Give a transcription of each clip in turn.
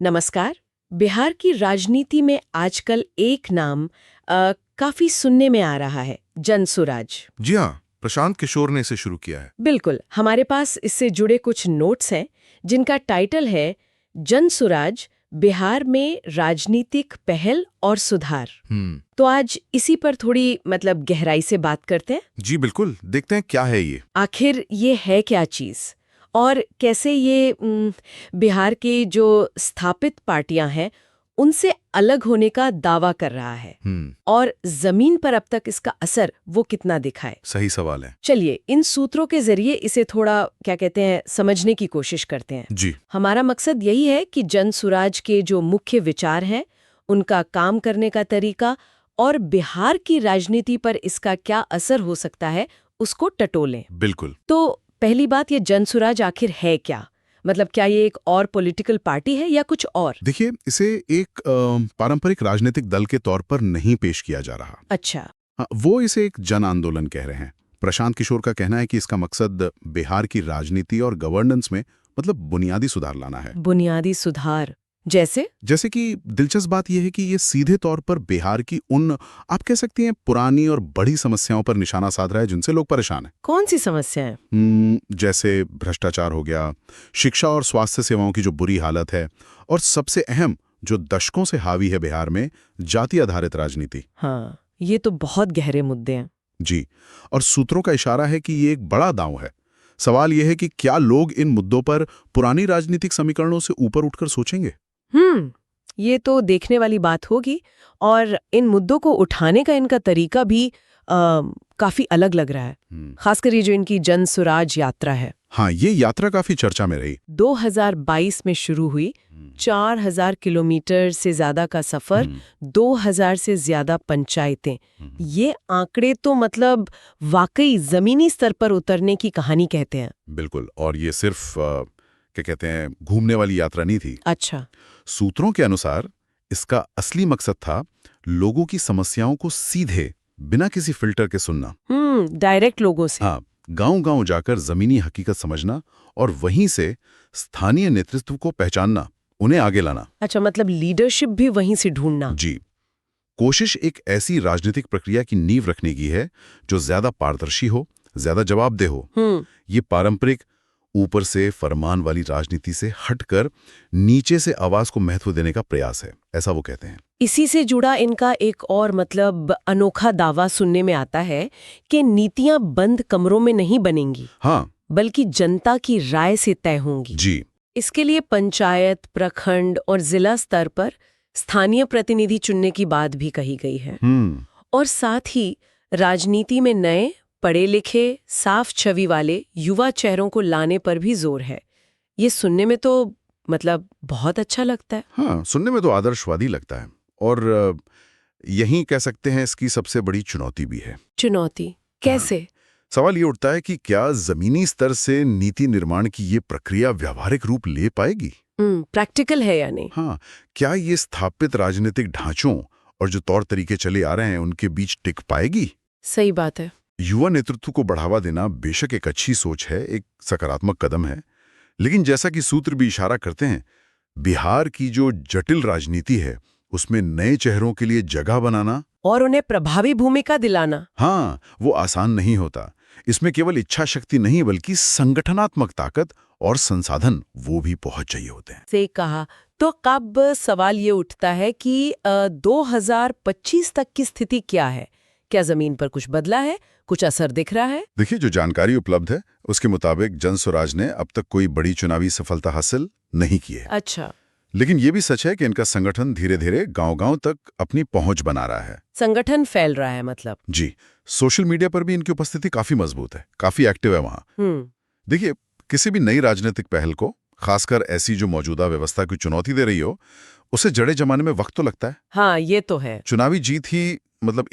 नमस्कार। बिहार की राजनीति में आजकल एक नाम काफी सुनने में आ रहा है, जनसुराज। जी हाँ, प्रशांत किशोर ने इसे शुरू किया है। बिल्कुल, हमारे पास इससे जुड़े कुछ नोट्स हैं जिनका टाइटल है जनसुराज, बिहार में राजनीतिक पहल और सुधार। तो आज इसी पर थोड़ी गहराई से बात करते हैं। जी बिल्कुल, देखते हैं क्या है ये। आखिर ये है क्या चीज और कैसे ये बिहार की जो स्थापित पार्टियां हैं उनसे अलग होने का दावा कर रहा है और जमीन पर अब तक इसका असर वो कितना दिखा है। सही सवाल है। चलिए इन सूत्रों के जरिए इसे थोड़ा समझने की कोशिश करते हैं। जी हमारा मकसद यही है कि जनसुराज के जो मुख्य विचार हैं, उनका काम करने का तरीका और बिहार की राजनीति पर इसका क्या असर हो सकता है उसको टटोलें। बिल्कुल। तो पहली बात, ये जनसुराज आखिर है क्या? क्या ये एक और पॉलिटिकल पार्टी है या कुछ और? देखिए, इसे एक पारंपरिक राजनीतिक दल के तौर पर नहीं पेश किया जा रहा। अच्छा। हाँ, वो इसे एक जन आंदोलन कह रहे हैं। प्रशांत किशोर का कहना है कि इसका मकसद बिहार की राजनीति और गवर्नेंस में बुनियादी सुधार लाना है। बुनियादी सुधार जैसे कि दिलचस्प बात यह है कि ये सीधे तौर पर बिहार की उन, आप कह सकती हैं, पुरानी और बड़ी समस्याओं पर निशाना साध रहा है जिनसे लोग परेशान हैं। कौन सी समस्याएं? जैसे भ्रष्टाचार हो गया, शिक्षा और स्वास्थ्य सेवाओं की जो बुरी हालत है, और सबसे अहम जो दशकों से हावी है बिहार में, जाति आधारित राजनीति। हाँ, ये तो बहुत गहरे मुद्दे हैं। जी, और सूत्रों का इशारा है कि ये एक बड़ा दांव है। सवाल यह है कि क्या लोग इन मुद्दों पर पुरानी राजनीतिक समीकरणों से ऊपर उठकर सोचेंगे? ये तो देखने वाली बात होगी और इन मुद्दों को उठाने का इनका तरीका भी काफी अलग लग रहा है। खासकर ये जो इनकी जनसुराज यात्रा है। हाँ, ये यात्रा काफी चर्चा में रही। 2022 में शुरू हुई, 4000 किलोमीटर से ज्यादा का सफर, 2000 से ज्यादा पंचायतें। ये आंकड़े तो वाकई जमीनी स्तर पर उतरने की कहानी कहते हैं। बिल्कुल, और ये सिर्फ क्या कहते हैं, घूमने वाली यात्रा नहीं थी। अच्छा। सूत्रों के अनुसार इसका असली मकसद था लोगों की समस्याओं को सीधे, बिना किसी फिल्टर के सुनना। डायरेक्ट लोगों से। हाँ, गांव-गांव जाकर जमीनी हकीकत समझना और वहीं से स्थानीय नेतृत्व को पहचानना, उन्हें आगे लाना। अच्छा, लीडरशिप भी वहीं से ढूंढना। जी, कोशिश एक ऐसी राजनीतिक प्रक्रिया की नींव रखने की है जो ज्यादा पारदर्शी हो, ज्यादा जवाबदेह हो। ये पारंपरिक ऊपर से फरमान वाली राजनीति से हटकर नीचे से आवाज को महत्व देने का प्रयास है, ऐसा वो कहते हैं। इसी से जुड़ा इनका एक और अनोखा दावा सुनने में आता है कि नीतियां बंद कमरों में नहीं बनेंगी। हाँ, बल्कि जनता की राय से तय होंगी। जी। इसके लिए पंचायत, प्रखंड और जिला स्तर पर स्थानीय प्रतिनिधि चुनने की बात भी कही गई है। और साथ ही राजनीति में नए, पढ़े लिखे, साफ छवि वाले युवा चेहरों को लाने पर भी जोर है। ये सुनने में तो बहुत अच्छा लगता है। हाँ, सुनने में तो आदर्शवादी लगता है, और यही कह सकते हैं इसकी सबसे बड़ी चुनौती भी है। चुनौती कैसे? हाँ। सवाल ये उठता है कि क्या जमीनी स्तर से नीति निर्माण की ये प्रक्रिया व्यावहारिक रूप ले पाएगी? प्रैक्टिकल है या नहीं? हाँ, क्या ये स्थापित राजनीतिक ढांचों और जो तौर तरीके चले आ रहे हैं उनके बीच टिक पाएगी? सही बात है। युवा नेतृत्व को बढ़ावा देना बेशक एक अच्छी सोच है, एक सकारात्मक कदम है, लेकिन जैसा कि सूत्र भी इशारा करते हैं, बिहार की जो जटिल राजनीति है उसमें नए चेहरों के लिए जगह बनाना और उन्हें प्रभावी भूमिका दिलाना, हाँ, वो आसान नहीं होता। इसमें केवल इच्छा शक्ति नहीं बल्कि संगठनात्मक ताकत और संसाधन वो भी बहुत चाहिए होते हैं। सही कहा। तो कब सवाल ये उठता है कि 2025 तक की स्थिति क्या है? क्या जमीन पर कुछ बदला है, कुछ असर दिख रहा है? देखिए, जो जानकारी उपलब्ध है उसके मुताबिक जनसुराज ने अब तक कोई बड़ी चुनावी सफलता हासिल नहीं की है। अच्छा। लेकिन ये भी सच है कि इनका संगठन धीरे धीरे गांव-गांव तक अपनी पहुंच बना रहा है। संगठन फैल रहा है जी, सोशल मीडिया पर भी इनकी उपस्थिति काफी मजबूत है, काफी एक्टिव है वहां। देखिए, किसी भी नई राजनीतिक पहल को, खासकर ऐसी जो मौजूदा व्यवस्था की चुनौती दे रही हो, उसे जड़े जमाने में वक्त तो लगता है। हाँ, ये तो है। चुनावी जीत ही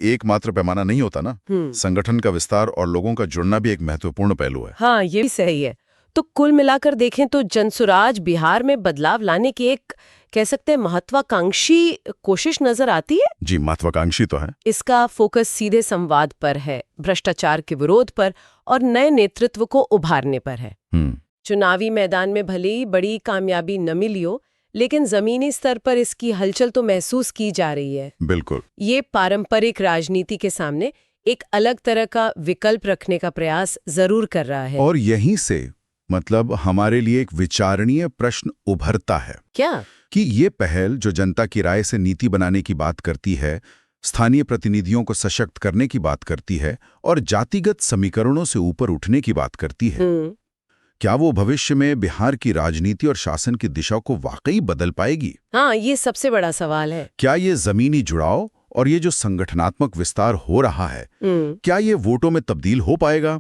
एकमात्र पैमाना नहीं होता ना। संगठन का विस्तार और लोगों का जुड़ना भी एक महत्वपूर्ण पहलू है। हाँ, ये भी सही है। तो कुल मिलाकर देखें तो जनसुराज बिहार में बदलाव लाने की एक, कह सकते हैं, महत्वाकांक्षी कोशिश नजर आती है। जी, महत्वाकांक्षी तो है। इसका फोकस सीधे संवाद पर है, भ्रष्टाचार के विरोध पर और नए नेतृत्व को उभारने पर है। चुनावी मैदान में भले ही बड़ी कामयाबी न मिली हो, लेकिन जमीनी स्तर पर इसकी हलचल तो महसूस की जा रही है। बिल्कुल। ये पारंपरिक राजनीति के सामने एक अलग तरह का विकल्प रखने का प्रयास जरूर कर रहा है। और यहीं से मतलब हमारे लिए एक विचारणीय प्रश्न उभरता है क्या कि ये पहल जो जनता की राय से नीति बनाने की बात करती है, स्थानीय प्रतिनिधियों को सशक्त करने की बात करती है और जातिगत समीकरणों से ऊपर उठने की बात करती है, क्या वो भविष्य में बिहार की राजनीति और शासन की दिशा को वाकई बदल पाएगी? हाँ, ये सबसे बड़ा सवाल है। क्या ये जमीनी जुड़ाव और ये जो संगठनात्मक विस्तार हो रहा है, क्या ये वोटों में तब्दील हो पाएगा?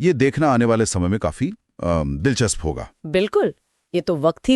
ये देखना आने वाले समय में काफी दिलचस्प होगा। बिल्कुल, ये तो वक्त ही